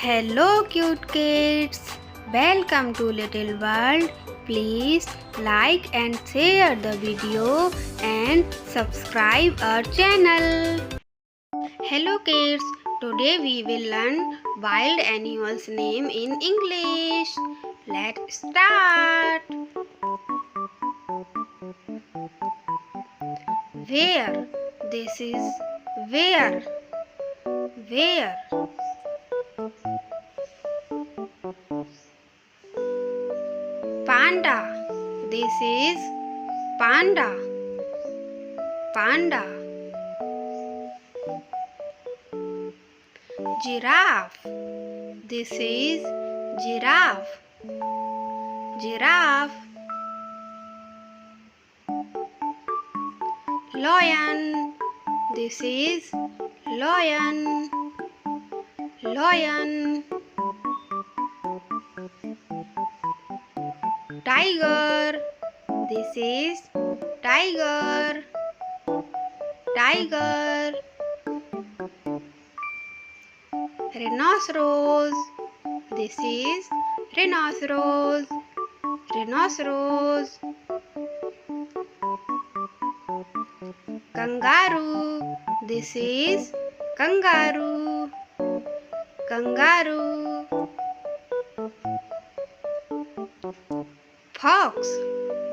Hello cute kids, welcome to Little World. Please like and share the video and subscribe our channel. Hello kids, today we will learn wild animals name in English. Let's start. Where? This is where. Where? Panda. This is panda. Panda. Giraffe. This is giraffe. Giraffe. Lion. This is lion. Lion. Tiger. This is tiger. Tiger. Rhinoceros. This is rhinoceros. Rhinoceros. Kangaroo. This is kangaroo. Kangaroo. Fox.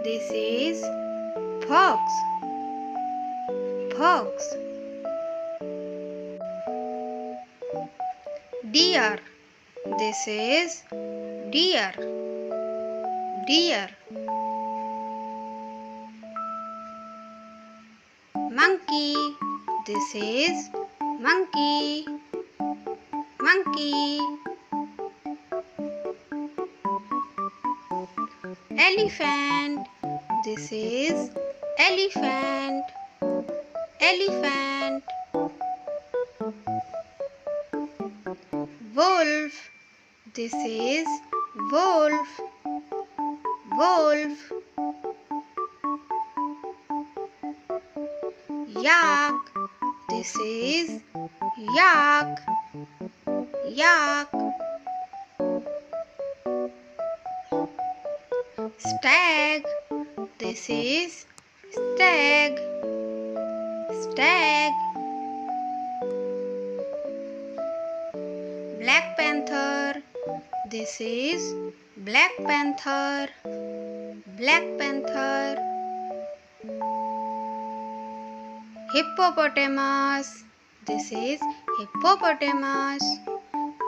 This is fox. Fox. Deer. This is deer. Deer. Monkey. This is monkey. Monkey. Elephant. This is elephant. Elephant. Wolf. This is wolf. Wolf. Yak. This is yak. Yak. Stag. This is stag. Stag. Black panther. This is black panther. Black panther. Hippopotamus. This is hippopotamus.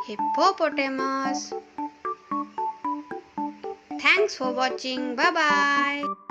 Hippopotamus. Thanks for watching. Bye bye.